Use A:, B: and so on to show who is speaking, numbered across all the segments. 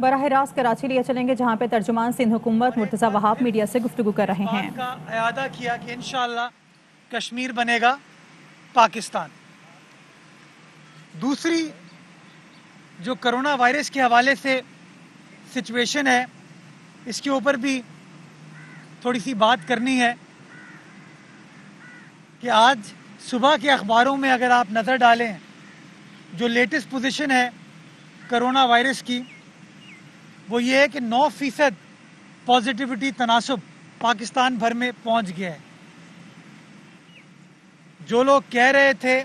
A: बराह रास्त कराची लिए चलेंगे, जहां पे तर्जुमान सिंध हुकूमत मुर्तज़ा वहाब मीडिया से गुफ्तगू कर रहे हैं।
B: का अयादा किया कि इंशाअल्लाह कश्मीर बनेगा पाकिस्तान। दूसरी जो कोरोना वायरस के हवाले से सिचुएशन है, इसके ऊपर भी थोड़ी सी बात करनी है कि आज सुबह के अखबारों में अगर आप नज़र डालें, जो लेटेस्ट पोजीशन है कोरोना वायरस की, वो ये है कि 9% पॉजिटिविटी तनासुब पाकिस्तान भर में पहुंच गया है। जो लोग कह रहे थे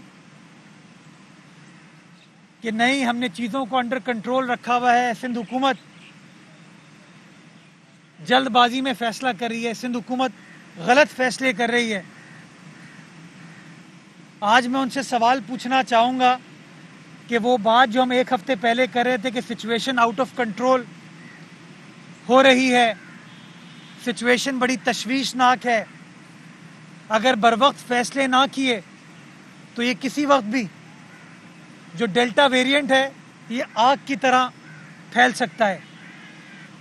B: कि नहीं हमने चीज़ों को अंडर कंट्रोल रखा हुआ है, सिंध हुकूमत जल्दबाजी में फैसला कर रही है, सिंध हुकूमत गलत फैसले कर रही है, आज मैं उनसे सवाल पूछना चाहूँगा कि वो बात जो हम एक हफ्ते पहले कर रहे थे कि सिचुएशन आउट ऑफ कंट्रोल हो रही है, सिचुएशन बड़ी तशवीशनाक है, अगर बर वक्त फैसले ना किए तो ये किसी वक्त भी जो डेल्टा वेरिएंट है ये आग की तरह फैल सकता है।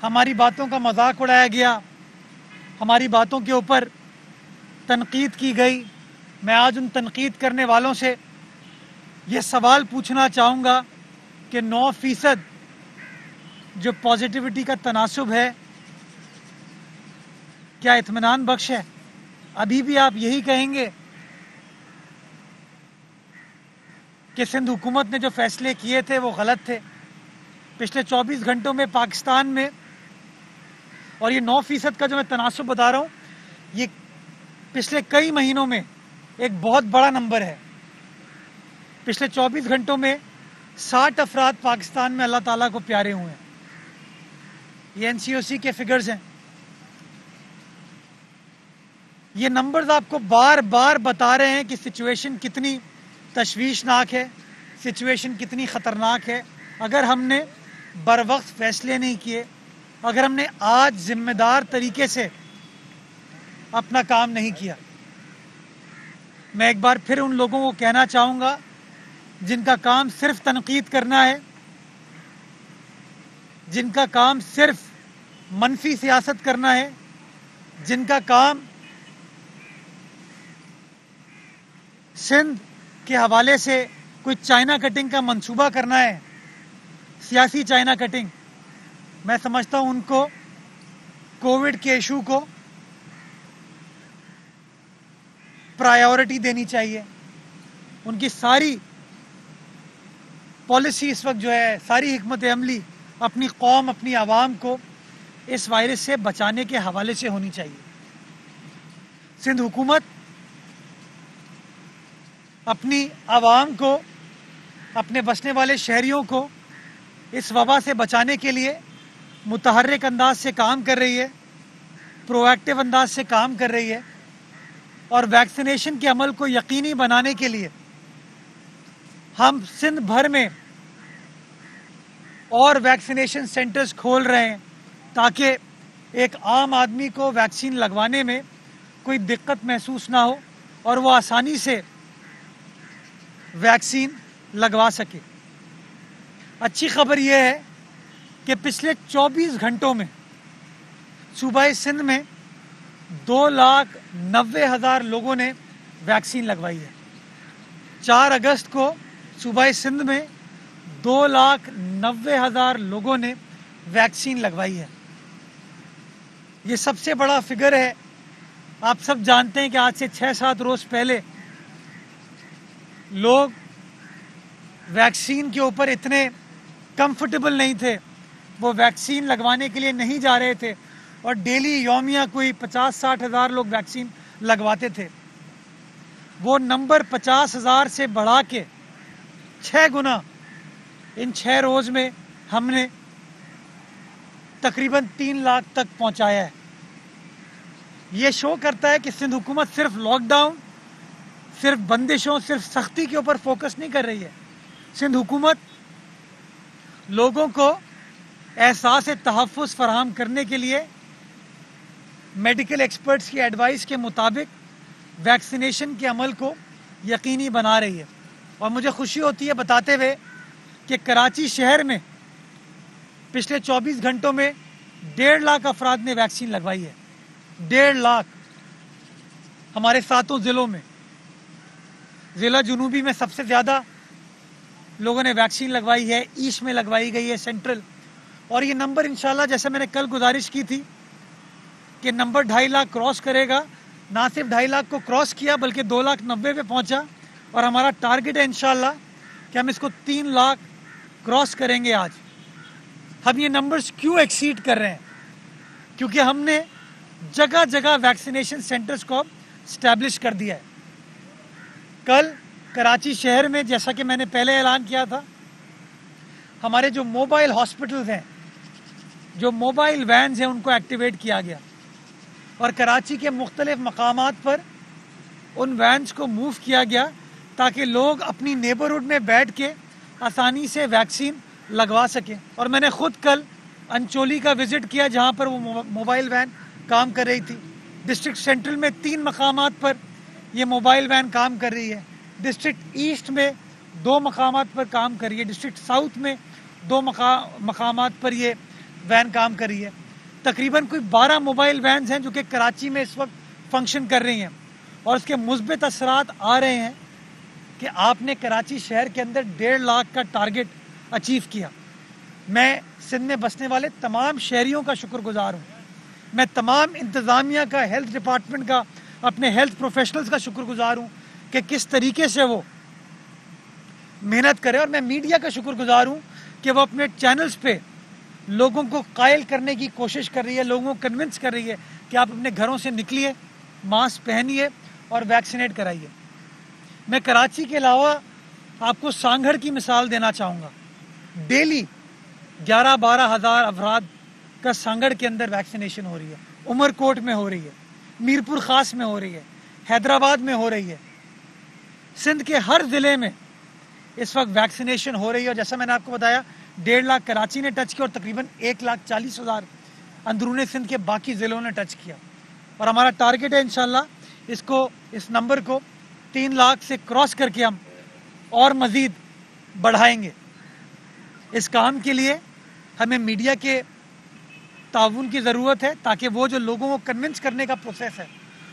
B: हमारी बातों का मजाक उड़ाया गया, हमारी बातों के ऊपर तनकीद की गई। मैं आज उन तनकीद करने वालों से ये सवाल पूछना चाहूँगा कि 9% जो पॉजिटिविटी का तनासुब है, क्या इत्मीनान बख्श है? अभी भी आप यही कहेंगे कि सिंध हुकूमत ने जो फैसले किए थे वो गलत थे? पिछले 24 घंटों में पाकिस्तान में, और ये 9% का जो मैं तनासुब बता रहा हूँ, ये पिछले कई महीनों में एक बहुत बड़ा नंबर है। पिछले 24 घंटों में 60 अफराद पाकिस्तान में अल्लाह ताला को प्यारे हुए हैं। ये NCOC के फिगर्स हैं। ये नंबर्स आपको बार बार बता रहे हैं कि सिचुएशन कितनी तशवीशनाक है, सिचुएशन कितनी ख़तरनाक है। अगर हमने बर वक्त फैसले नहीं किए, अगर हमने आज जिम्मेदार तरीके से अपना काम नहीं किया, मैं एक बार फिर उन लोगों को कहना चाहूँगा जिनका काम सिर्फ तनकीद करना है, जिनका काम सिर्फ मनफी सियासत करना है, जिनका काम सिंध के हवाले से कोई चाइना कटिंग का मंसूबा करना है, सियासी चाइना कटिंग, मैं समझता हूँ उनको कोविड के इशू को प्रायोरिटी देनी चाहिए। उनकी सारी पॉलिसी इस वक्त जो है, सारी हिकमत अमली अपनी कौम, अपनी आवाम को इस वायरस से बचाने के हवाले से होनी चाहिए। सिंध हुकूमत अपनी आवाम को, अपने बसने वाले शहरियों को इस वबा से बचाने के लिए मुतहर्रिक अंदाज से काम कर रही है, प्रोएक्टिव अंदाज से काम कर रही है, और वैक्सीनेशन के अमल को यकीनी बनाने के लिए हम सिंध भर में और वैक्सीनेशन सेंटर्स खोल रहे हैं ताकि एक आम आदमी को वैक्सीन लगवाने में कोई दिक्कत महसूस ना हो और वो आसानी से वैक्सीन लगवा सके। अच्छी खबर यह है कि पिछले 24 घंटों में सूबा सिंध में 2,90,000 लोगों ने वैक्सीन लगवाई है। 4 अगस्त को सूबा सिंध में 2,90,000 लोगों ने वैक्सीन लगवाई है। ये सबसे बड़ा फिगर है। आप सब जानते हैं कि आज से 6-7 रोज़ पहले लोग वैक्सीन के ऊपर इतने कंफर्टेबल नहीं थे, वो वैक्सीन लगवाने के लिए नहीं जा रहे थे, और डेली यौमिया कोई 50-60 हज़ार लोग वैक्सीन लगवाते थे। वो नंबर 50,000 से बढ़ा के 6 गुना इन 6 रोज़ में हमने तकरीबन 3 लाख तक पहुंचाया है। ये शो करता है कि सिंध हुकूमत सिर्फ लॉकडाउन, सिर्फ बंदिशों, सिर्फ सख्ती के ऊपर फोकस नहीं कर रही है। सिंध हुकूमत लोगों को एहसास तहफ़्फ़ुज़ फराहम करने के लिए मेडिकल एक्सपर्ट्स की एडवाइस के मुताबिक वैक्सीनेशन के अमल को यकीनी बना रही है। और मुझे खुशी होती है बताते हुए कि कराची शहर में पिछले 24 घंटों में 1.5 लाख अफराद ने वैक्सीन लगवाई है। 1.5 लाख हमारे 7 जिलों में। ज़िला जुनूबी में सबसे ज़्यादा लोगों ने वैक्सीन लगवाई है, ईस्ट में लगवाई गई है, सेंट्रल। और ये नंबर इंशाल्लाह, जैसे मैंने कल गुजारिश की थी कि नंबर 2.5 लाख क्रॉस करेगा, ना सिर्फ 2.5 लाख को क्रॉस किया बल्कि 2,90,000 पे पहुंचा। और हमारा टारगेट है इंशाल्लाह कि हम इसको 3 लाख क्रॉस करेंगे आज। हम ये नंबर्स क्यों एक्सीड कर रहे हैं? क्योंकि हमने जगह जगह वैक्सीनेशन सेंटर्स को स्टैब्लिश कर दिया है। कल कराची शहर में, जैसा कि मैंने पहले ऐलान किया था, हमारे जो मोबाइल हॉस्पिटल्स हैं, जो मोबाइल वैन्स हैं, उनको एक्टिवेट किया गया और कराची के मुख्तलिफ मकामात पर उन वैन्स को मूव किया गया ताकि लोग अपनी नेबरहुड में बैठ के आसानी से वैक्सीन लगवा सकें। और मैंने ख़ुद कल अंचोली का विज़िट किया जहां पर वो मोबाइल वैन काम कर रही थी। डिस्ट्रिक्ट सेंट्रल में 3 मकामात पर ये मोबाइल वैन काम कर रही है। डिस्ट्रिक्ट ईस्ट में 2 मकामात पर काम कर रही है। डिस्ट्रिक्ट साउथ में 2 मकामात पर ये वैन काम कर रही है। तकरीबन कोई 12 मोबाइल वैन्स हैं जो कि कराची में इस वक्त फंक्शन कर रही हैं। और उसके मुस्बित असरात आ रहे हैं कि आपने कराची शहर के अंदर 1.5 लाख का टारगेट अचीव किया। मैं सिंध में बसने वाले तमाम शहरियों का शुक्रगुजार हूँ। मैं तमाम इंतज़ामिया का, हेल्थ डिपार्टमेंट का, अपने हेल्थ प्रोफेशनल्स का शुक्रगुजार हूँ कि किस तरीके से वो मेहनत करें। और मैं मीडिया का शुक्रगुजार हूँ कि वो अपने चैनल्स पे लोगों को कायल करने की कोशिश कर रही है, लोगों को कन्विंस कर रही है कि आप अपने घरों से निकलिए, मास्क पहनिए और वैक्सीनेट कराइए। मैं कराची के अलावा आपको सांगड़ की मिसाल देना चाहूँगा। डेली 11-12 हज़ार अफराद का सांगड़ के अंदर वैक्सीनेशन हो रही है। उमरकोट में हो रही है, मीरपुर खास में हो रही है, हैदराबाद में हो रही है। सिंध के हर ज़िले में इस वक्त वैक्सीनेशन हो रही है। और जैसा मैंने आपको बताया, 1.5 लाख कराची ने टच किया और तकरीबन 1,40,000 अंदरूनी सिंध के बाकी ज़िलों ने टच किया। और हमारा टारगेट है इंशाल्लाह इस नंबर को 3 लाख से क्रॉस करके हम और मज़ीद बढ़ाएंगे। इस काम के लिए हमें मीडिया के ताउन की ज़रूरत है ताकि वो जो लोगों को कन्विंस करने का प्रोसेस है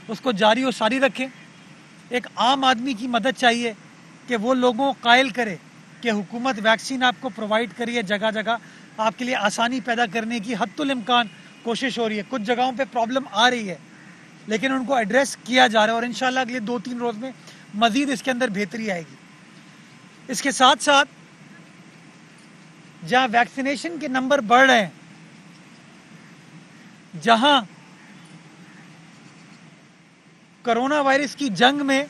B: उसको जारी और सारी रखें। एक आम आदमी की मदद चाहिए कि वो लोगों को कायल करे कि हुकूमत वैक्सीन आपको प्रोवाइड करी है, जगह जगह आपके लिए आसानी पैदा करने की हद्दुल इम्कान कोशिश हो रही है। कुछ जगहों पे प्रॉब्लम आ रही है लेकिन उनको एड्रेस किया जा रहा है और इंशाल्लाह अगले 2-3 रोज़ में मज़ीद इसके अंदर बेहतरी आएगी। इसके साथ साथ जहाँ वैक्सीनेशन के नंबर बढ़ रहे हैं, जहाँ कोरोना वायरस की जंग में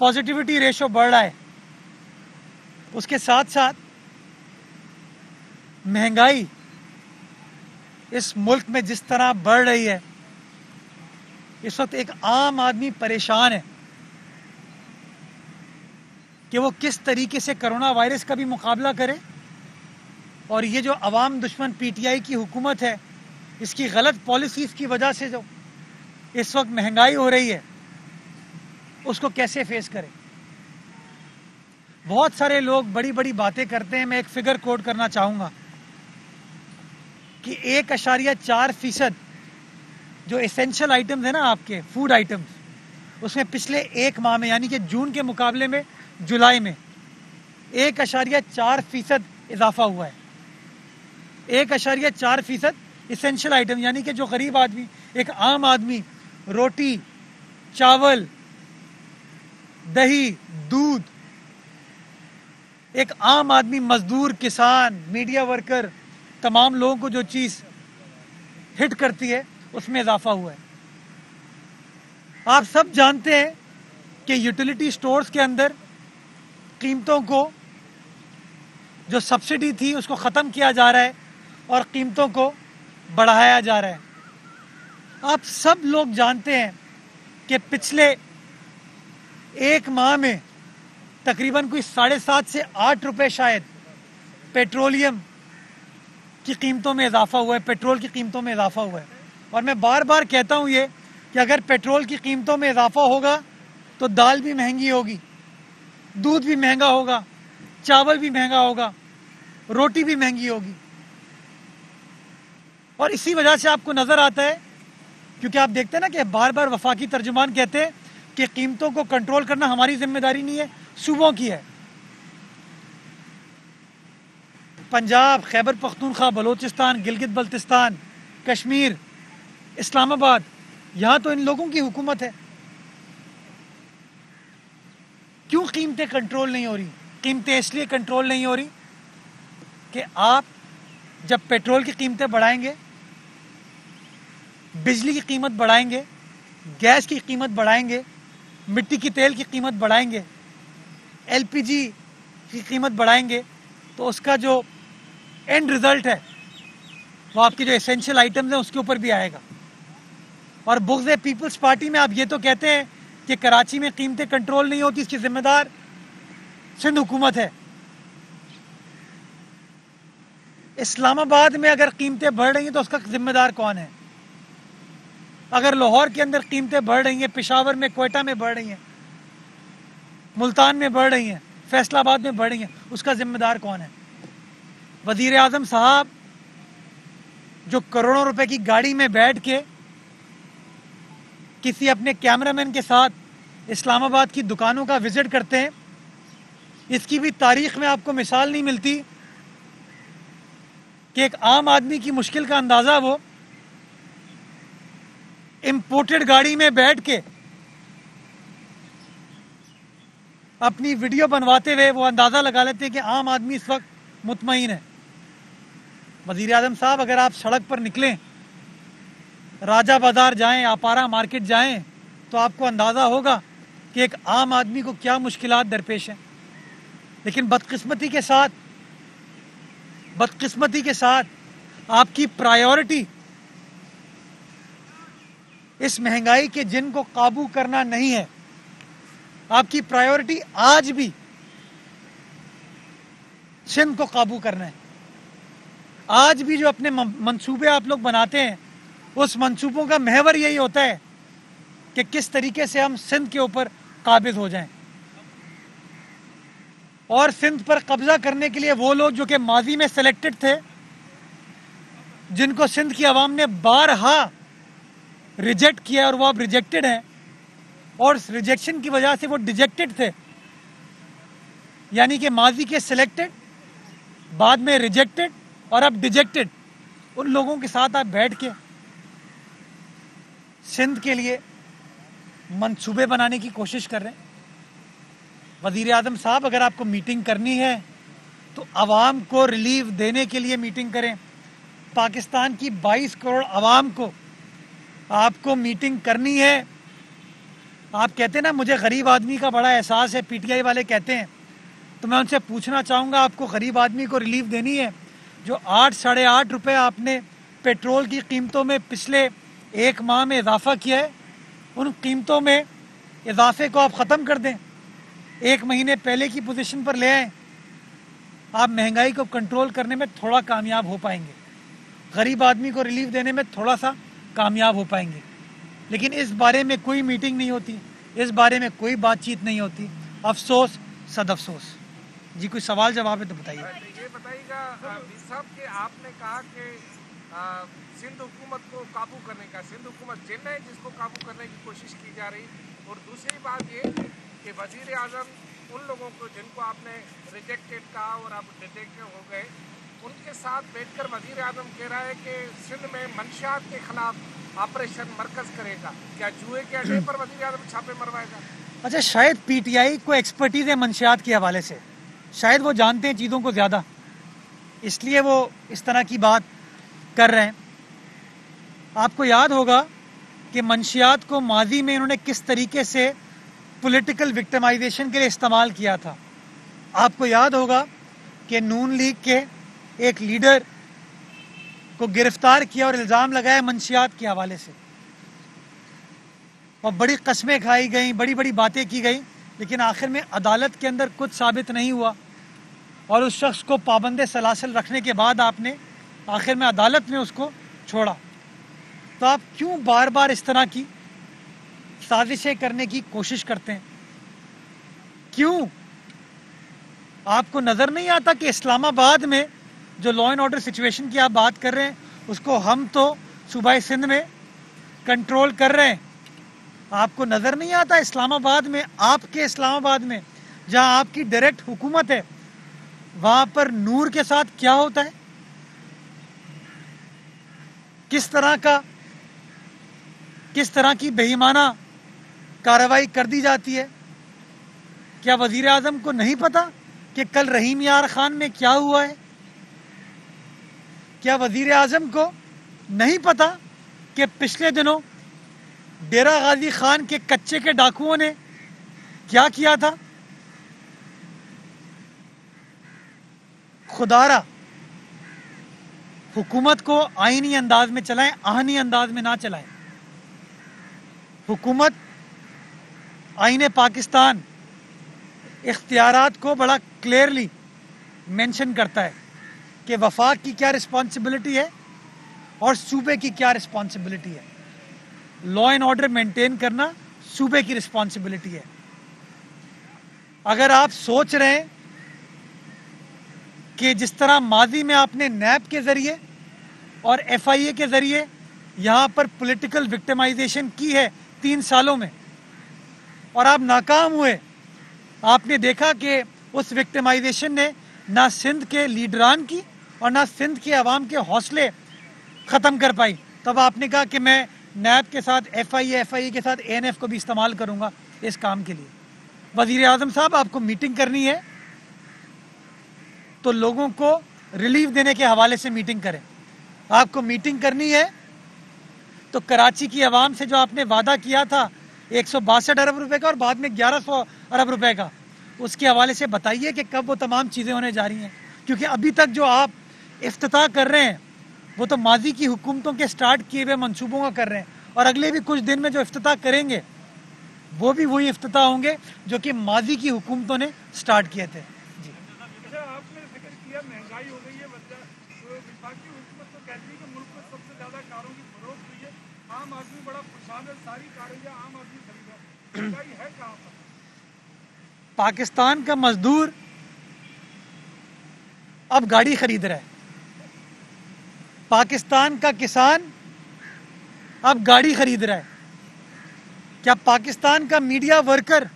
B: पॉजिटिविटी रेशो बढ़ रहा है, उसके साथ साथ महंगाई इस मुल्क में जिस तरह बढ़ रही है, इस वक्त एक आम आदमी परेशान है कि वो किस तरीके से कोरोना वायरस का भी मुकाबला करे। और ये जो अवाम दुश्मन पीटीआई की हुकूमत है, इसकी गलत पॉलिसीज़ की वजह से जो इस वक्त महंगाई हो रही है, उसको कैसे फेस करें। बहुत सारे लोग बड़ी बड़ी बातें करते हैं। मैं एक फिगर कोट करना चाहूँगा कि 1.4% जो एसेंशियल आइटम्स है ना, आपके फूड आइटम्स, उसमें पिछले 1 माह में यानी कि जून के मुकाबले में जुलाई में 1.4% इजाफा हुआ है। 1.4% एसेंशियल आइटम यानी कि जो गरीब आदमी, एक आम आदमी रोटी, चावल, दही, दूध, एक आम आदमी, मजदूर, किसान, मीडिया वर्कर, तमाम लोगों को जो चीज़ हिट करती है उसमें इजाफा हुआ है। आप सब जानते हैं कि यूटिलिटी स्टोर्स के अंदर कीमतों को, जो सब्सिडी थी उसको ख़त्म किया जा रहा है और कीमतों को बढ़ाया जा रहा है। आप सब लोग जानते हैं कि पिछले 1 माह में तकरीबन कोई 7.5 से 8 रुपए शायद पेट्रोलियम की कीमतों में इजाफा हुआ है, पेट्रोल की कीमतों में इजाफा हुआ है। और मैं बार बार कहता हूँ ये कि अगर पेट्रोल की कीमतों में इजाफा होगा तो दाल भी महंगी होगी, दूध भी महंगा होगा, चावल भी महंगा होगा। रोटी भी महंगी होगी। और इसी वजह से आपको नजर आता है, क्योंकि आप देखते हैं ना कि बार बार वफाकी तर्जुमान कहते हैं कि कीमतों को कंट्रोल करना हमारी जिम्मेदारी नहीं है, सूबों की है। पंजाब, खैबर पख्तूनख्वा, बलोचिस्तान, गिलगित बल्तिस्तान, कश्मीर, इस्लामाबाद, यहाँ तो इन लोगों की हुकूमत है। क्यों कीमतें कंट्रोल नहीं हो रही? कीमतें इसलिए कंट्रोल नहीं हो रही कि आप जब पेट्रोल की कीमतें बढ़ाएंगे, बिजली की कीमत बढ़ाएंगे, गैस की कीमत बढ़ाएंगे, मिट्टी की तेल की कीमत बढ़ाएंगे, एलपीजी की कीमत बढ़ाएंगे, तो उसका जो एंड रिजल्ट है वो आपकी जो एसेंशियल आइटम्स हैं उसके ऊपर भी आएगा। और बुग़्ज़ पीपल्स पार्टी में आप ये तो कहते हैं कि कराची में कीमतें कंट्रोल नहीं होती, इसकी जिम्मेदार सिंध हुकूमत है। इस्लामाबाद में अगर कीमतें बढ़ रही हैं तो उसका जिम्मेदार कौन है? अगर लाहौर के अंदर कीमतें बढ़ रही हैं, पेशावर में, क्वेटा में बढ़ रही हैं, मुल्तान में बढ़ रही हैं, फैसलाबाद में बढ़ रही हैं, उसका जिम्मेदार कौन है? वज़ीर आज़म साहब जो करोड़ों रुपए की गाड़ी में बैठ के किसी अपने कैमरामैन के साथ इस्लामाबाद की दुकानों का विजिट करते हैं, इसकी भी तारीख में आपको मिसाल नहीं मिलती कि एक आम आदमी की मुश्किल का अंदाज़ा वो इंपोर्टेड गाड़ी में बैठ के अपनी वीडियो बनवाते हुए वो अंदाज़ा लगा लेते हैं कि आम आदमी इस वक्त मुतमईन है। वज़ीर आज़म साहब, अगर आप सड़क पर निकलें, राजा बाज़ार जाएं, आपारा मार्केट जाएं, तो आपको अंदाज़ा होगा कि एक आम आदमी को क्या मुश्किलात दरपेश हैं। लेकिन बदकिस्मती के साथ आपकी प्रायोरिटी इस महंगाई के जिन को काबू करना नहीं है। आपकी प्रायोरिटी आज भी सिंध को काबू करना है। आज भी जो अपने मंसूबे आप लोग बनाते हैं, उस मंसूबों का महवर यही होता है कि किस तरीके से हम सिंध के ऊपर काबिज हो जाएं। और सिंध पर कब्जा करने के लिए वो लोग जो कि माजी में सेलेक्टेड थे, जिनको सिंध की आवाम ने बारहा रिजेक्ट किया और वो अब रिजेक्टेड हैं, और रिजेक्शन की वजह से वो डिजेक्टेड थे, यानी कि माजी के सिलेक्टेड, बाद में रिजेक्टेड और अब डिजेक्टेड, उन लोगों के साथ आप बैठ के सिंध के लिए मंसूबे बनाने की कोशिश कर रहे हैं। वज़ीर आज़म साहब, अगर आपको मीटिंग करनी है तो आवाम को रिलीफ देने के लिए मीटिंग करें। पाकिस्तान की 22 करोड़ आवाम को आपको मीटिंग करनी है। आप कहते हैं ना, मुझे गरीब आदमी का बड़ा एहसास है, पीटीआई वाले कहते हैं, तो मैं उनसे पूछना चाहूँगा, आपको गरीब आदमी को रिलीफ देनी है? जो 8 साढ़े 8 रुपये आपने पेट्रोल की कीमतों में पिछले एक माह में इजाफा किया है, उन कीमतों में इजाफे को आप ख़त्म कर दें, एक महीने पहले की पोजीशन पर ले आएँ, आप महंगाई को कंट्रोल करने में थोड़ा कामयाब हो पाएंगे, गरीब आदमी को रिलीफ देने में थोड़ा सा कामयाब हो पाएंगे। लेकिन इस बारे में कोई मीटिंग नहीं होती, इस बारे में कोई बातचीत नहीं होती। अफसोस, सद अफसोस। जी, कोई सवाल जवाब है तो बताइए।
C: ये बताइएगा साहब कि आपने कहा कि सिंध हुकूमत को काबू करने का, सिंध हुकूमत जिन है जिसको काबू करने की कोशिश की जा रही, और दूसरी बात ये कि वज़ीर आज़म उन लोगों को जिनको आपने रिजेक्टेड कहा और आप डिटेक्टेड हो गए, उनके साथ बैठकर वज़ीर आज़म कह रहा है कि सिंध में मंशियात के खिलाफ ऑपरेशन मरकज़ करेगा। क्या जुए के अड्डे पर वज़ीर आज़म छापे मरवाएगा?
B: अच्छा, शायद पीटीआई को एक्सपर्टीज है मंशियात के हवाले से, शायद वो जानते हैं चीज़ों को ज़्यादा, इसलिए वो इस तरह की बात कर रहे हैं। आपको याद होगा कि मंशियात को माजी में इन्होंने किस तरीके से पॉलिटिकल विक्टिमाइजेशन के लिए इस्तेमाल किया था। आपको याद होगा कि नून लीग के एक लीडर को गिरफ्तार किया और इल्ज़ाम लगाया मंशियात के हवाले से, और बड़ी कस्में खाई गई, बड़ी बड़ी बातें की गई, लेकिन आखिर में अदालत के अंदर कुछ साबित नहीं हुआ, और उस शख्स को पाबंदे सलासल रखने के बाद आपने आखिर में अदालत ने उसको छोड़ा। तो आप क्यों बार बार इस तरह की साजिशें करने की कोशिश करते हैं? क्यों? आपको नज़र नहीं आता कि इस्लामाबाद में जो लॉ एंड ऑर्डर सिचुएशन की आप बात कर रहे हैं उसको हम तो सूबाई सिंध में कंट्रोल कर रहे हैं। आपको नज़र नहीं आता इस्लामाबाद में, आपके इस्लामाबाद में जहां आपकी डायरेक्ट हुकूमत है, वहां पर नूर के साथ क्या होता है, किस तरह की बेईमाना कार्रवाई कर दी जाती है। क्या वजीर आजम को नहीं पता कि कल रहीम यार खान में क्या हुआ है? क्या वजीर आजम को नहीं पता कि पिछले दिनों डेरा गाजी खान के कच्चे के डाकुओं ने क्या किया था? खुदारा हुकूमत को आईनी अंदाज में चलाएं, आहनी अंदाज में ना चलाएं। हुकूमत आईने पाकिस्तान इख्तियारात को बड़ा क्लियरली मेंशन करता है कि वफाक की क्या रिस्पॉन्सिबिलिटी है और सूबे की क्या रिस्पॉन्सिबिलिटी है। लॉ एंड ऑर्डर मेंटेन करना सूबे की रिस्पॉन्सिबिलिटी है। अगर आप सोच रहे हैं कि जिस तरह माजी में आपने नैब के जरिए और FIA के जरिए यहाँ पर पॉलिटिकल विक्टिमाइजेशन की है 3 सालों में और आप नाकाम हुए, आपने देखा कि उस विक्टिमाइजेशन ने ना सिंध के लीडरान की और ना सिंध के अवाम के हौसले ख़त्म कर पाई, तब आपने कहा कि मैं नैब के साथ FIA के साथ ANF को भी इस्तेमाल करूँगा इस काम के लिए। वज़ीर आज़म साहब, आपको मीटिंग करनी है तो लोगों को रिलीफ देने के हवाले से मीटिंग करें। आपको मीटिंग करनी है तो कराची की आवाम से जो आपने वादा किया था 162 अरब रुपए का और बाद में 1100 अरब रुपए का, उसके हवाले से बताइए कि कब वो तमाम चीज़ें होने जा रही हैं। क्योंकि अभी तक जो आप इफ्तिताह कर रहे हैं वो तो माजी की हुकूमतों के स्टार्ट किए हुए मंसूबों का कर रहे हैं, और अगले भी कुछ दिन में जो इफ्तिताह करेंगे वो भी वही इफ्तिताह होंगे जो कि माजी की हुकूमतों ने स्टार्ट किए थे। जी,
D: आपने जिक्र किया महंगाई हो गई है, तो विफाकी हुकूमत तो कहती है कि मुल्क में सबसे ज़्यादा कारों की फरोख्त हुई है, आम आदमी बड़ा परेशान है, सारी कारें या आम आदमी खरीद रहा है, महंगाई है कहाँ पर?
B: पाकिस्तान का मजदूर अब गाड़ी खरीद रहा है, पाकिस्तान का किसान अब गाड़ी खरीद रहा है, क्या पाकिस्तान का मीडिया वर्कर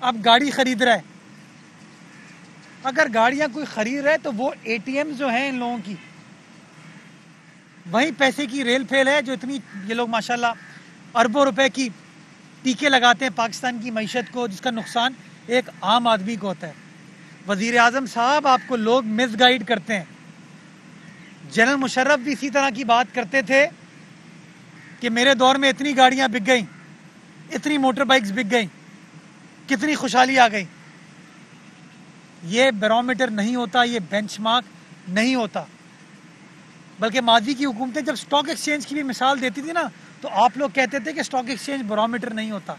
B: अब गाड़ी खरीद रहा है? अगर गाड़ियां कोई खरीद रहा है तो वो ATM जो हैं इन लोगों की, वहीं पैसे की रेल फेल है जो इतनी ये लोग माशाल्लाह अरबों रुपए की टीके लगाते हैं पाकिस्तान की मईशत को, जिसका नुकसान एक आम आदमी को होता है। वज़ीर आज़म साहब, आपको लोग मिसगाइड करते हैं। जनरल मुशर्रफ भी इसी तरह की बात करते थे कि मेरे दौर में इतनी गाड़ियां बिक गई, इतनी मोटर बाइक्स बिक गई, कितनी खुशहाली आ गई। ये बैरोमीटर नहीं होता, ये बेंचमार्क नहीं होता, बल्कि माजी की हुकूमतें जब स्टॉक एक्सचेंज की भी मिसाल देती थी ना, तो आप लोग कहते थे कि स्टॉक एक्सचेंज बैरोमीटर नहीं होता।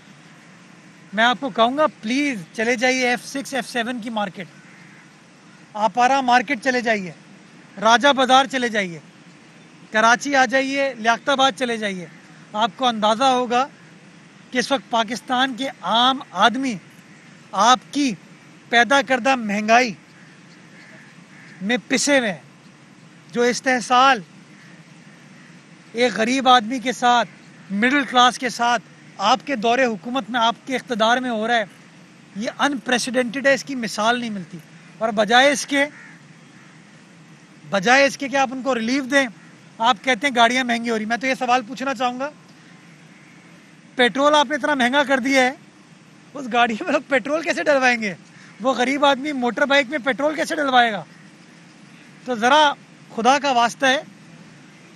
B: मैं आपको कहूँगा प्लीज़ चले जाइए F6 F7 की मार्केट, आपारा मार्केट चले जाइए, राजा बाज़ार चले जाइए, कराची आ जाइए, लियाकताबाद चले जाइए। आपको अंदाज़ा होगा कि इस वक्त पाकिस्तान के आम आदमी आपकी पैदा करदा महंगाई में पिसे हुए हैं। जो इस्तेहसाल एक गरीब आदमी के साथ, मिडिल क्लास के साथ आपके दौरे हुकूमत में, आपके इख्तदार में हो रहा है, ये अनप्रेसिडेंटेड है, इसकी मिसाल नहीं मिलती। और बजाय इसके कि आप उनको रिलीफ दें, आप कहते हैं गाड़ियाँ महंगी हो रही। मैं तो ये सवाल पूछना चाहूँगा, पेट्रोल आपने इतना महंगा कर दिया है, उस गाड़ी में लोग पेट्रोल कैसे डलवाएंगे? वो गरीब आदमी मोटर बाइक में पेट्रोल कैसे डलवाएगा? तो ज़रा खुदा का वास्ता है,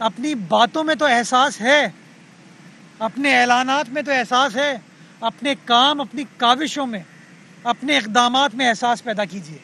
B: अपनी बातों में तो एहसास है, अपने ऐलानात में तो एहसास है, अपने काम, अपनी काविशों में, अपने इक़दामात में एहसास पैदा कीजिए।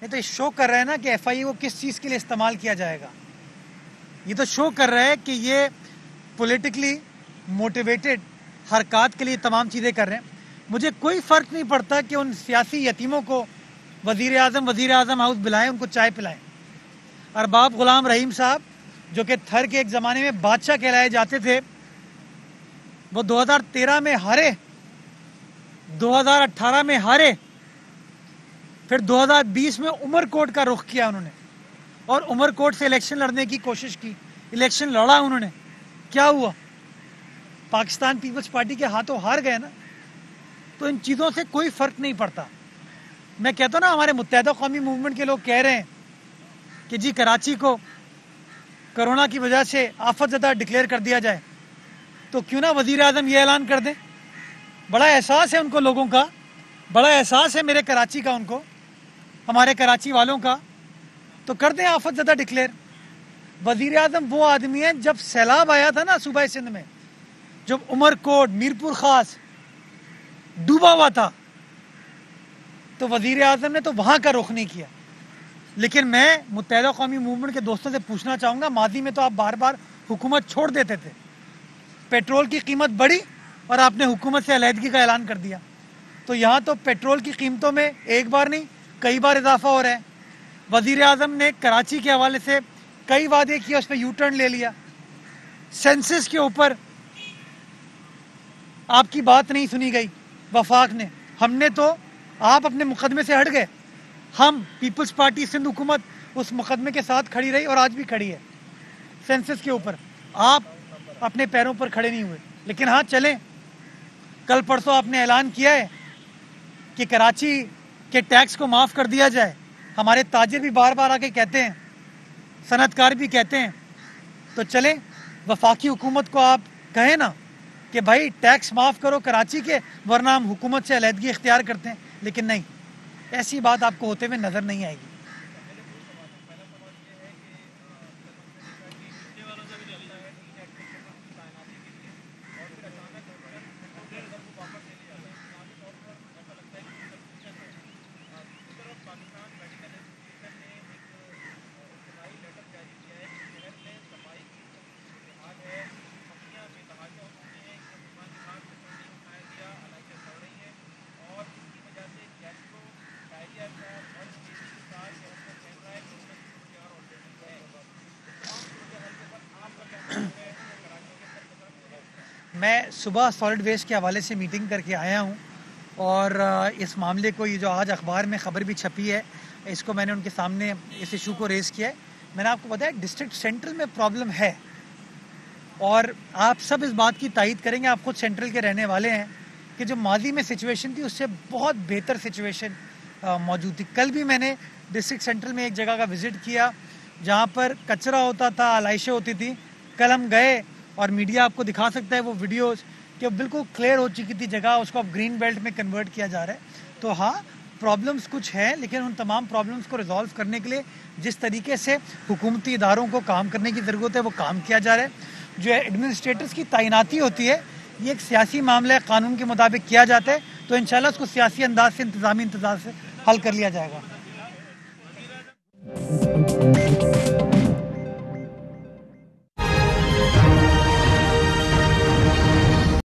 B: नहीं तो शो कर रहे हैं ना कि FIA को किस चीज़ के लिए इस्तेमाल किया जाएगा। ये तो शो कर रहा है कि ये पॉलिटिकली मोटिवेटेड हरकत के लिए तमाम चीज़ें कर रहे हैं। मुझे कोई फ़र्क नहीं पड़ता कि उन सियासी यतीमों को वज़ीर आज़म हाउस बुलाएं, उनको चाय पिलाएं। अरबाब गुलाम रहीम साहब जो कि थर के एक ज़माने में बादशाह कहलाए जाते थे, वो 2013 में हारे, 2018 में हारे, फिर 2020 में उमरकोट का रुख किया उन्होंने और उमरकोट से इलेक्शन लड़ने की कोशिश की। इलेक्शन लड़ा उन्होंने, क्या हुआ? पाकिस्तान पीपल्स पार्टी के हाथों हार गए ना। तो इन चीज़ों से कोई फ़र्क नहीं पड़ता। मैं कहता हूँ ना, हमारे मुत्तहिदा कौमी मूवमेंट के लोग कह रहे हैं कि जी कराची को कोरोना की वजह से आफत ज़दा डिक्लेयर कर दिया जाए, तो क्यों ना वज़ीर आज़म ये ऐलान कर दें। बड़ा एहसास है उनको, लोगों का बड़ा एहसास है, मेरे कराची का उनको, हमारे कराची वालों का, तो कर दें आफत ज़दा डिक्लेयर। वज़ीर आज़म वो आदमी है, जब सैलाब आया था ना सूबा सिंध में, जब उमरकोट मीरपुर खास डूबा हुआ था, तो वज़ीर आज़म ने तो वहाँ का रुख नहीं किया। लेकिन मैं मुत्तहिदा कौमी मूवमेंट के दोस्तों से पूछना चाहूँगा, माजी में तो आप बार बार हुकूमत छोड़ देते थे, पेट्रोल की कीमत बढ़ी और आपने हुकूमत से अलहदगी का ऐलान कर दिया। तो यहाँ तो पेट्रोल की कीमतों में एक बार नहीं कई बार इजाफा हो रहा है। वज़ीर आज़म ने कराची के हवाले से कई वादे किए, उस पर यू टर्न ले लिया। सेंसस के ऊपर आपकी बात नहीं सुनी गई वफाक ने, हमने तो, आप अपने मुकदमे से हट गए, हम पीपल्स पार्टी सिंध हुकूमत उस मुकदमे के साथ खड़ी रही और आज भी खड़ी है। सेंसस के ऊपर आप अपने पैरों पर खड़े नहीं हुए। लेकिन हाँ चलें, कल परसों आपने ऐलान किया है कि कराची के टैक्स को माफ़ कर दिया जाए। हमारे ताजिर भी बार बार आके कहते हैं, सनतकार भी कहते हैं। तो चलें, वफाकी हुकूमत को आप कहें ना कि भाई टैक्स माफ़ करो कराची के, वरना हम हुकूमत से अलहदगी इख्तियार करते हैं। लेकिन नहीं, ऐसी बात आपको होते हुए नज़र नहीं आएगी। मैं सुबह सॉलिड वेस्ट के हवाले से मीटिंग करके आया हूँ और इस मामले को, ये जो आज अखबार में ख़बर भी छपी है, इसको मैंने उनके सामने इस इशू को रेज़ किया है। मैंने आपको बताया डिस्ट्रिक्ट सेंट्रल में प्रॉब्लम है और आप सब इस बात की तायीद करेंगे, आप खुद सेंट्रल के रहने वाले हैं, कि जो माजी में सिचुएशन थी उससे बहुत बेहतर सिचुएशन मौजूद थी। कल भी मैंने डिस्ट्रिक्ट सेंट्रल में एक जगह का विज़िट किया जहाँ पर कचरा होता था, आलाइशें होती थी। कल हम गए और मीडिया आपको दिखा सकता है वो वीडियोस कि बिल्कुल क्लियर हो चुकी थी जगह, उसको अब ग्रीन बेल्ट में कन्वर्ट किया जा रहा है। तो हाँ, प्रॉब्लम्स कुछ हैं, लेकिन उन तमाम प्रॉब्लम्स को रिजॉल्व करने के लिए जिस तरीके से हुकूमती इदारों को काम करने की ज़रूरत है वो काम किया जा रहा है। जो है एडमिनिस्ट्रेटर्स की तैनाती होती है, ये एक सियासी मामला है, कानून के मुताबिक किया जाता है, तो इंशाल्लाह उसको सियासी अंदाज से, इंतज़ामी अंदाज से हल कर लिया जाएगा।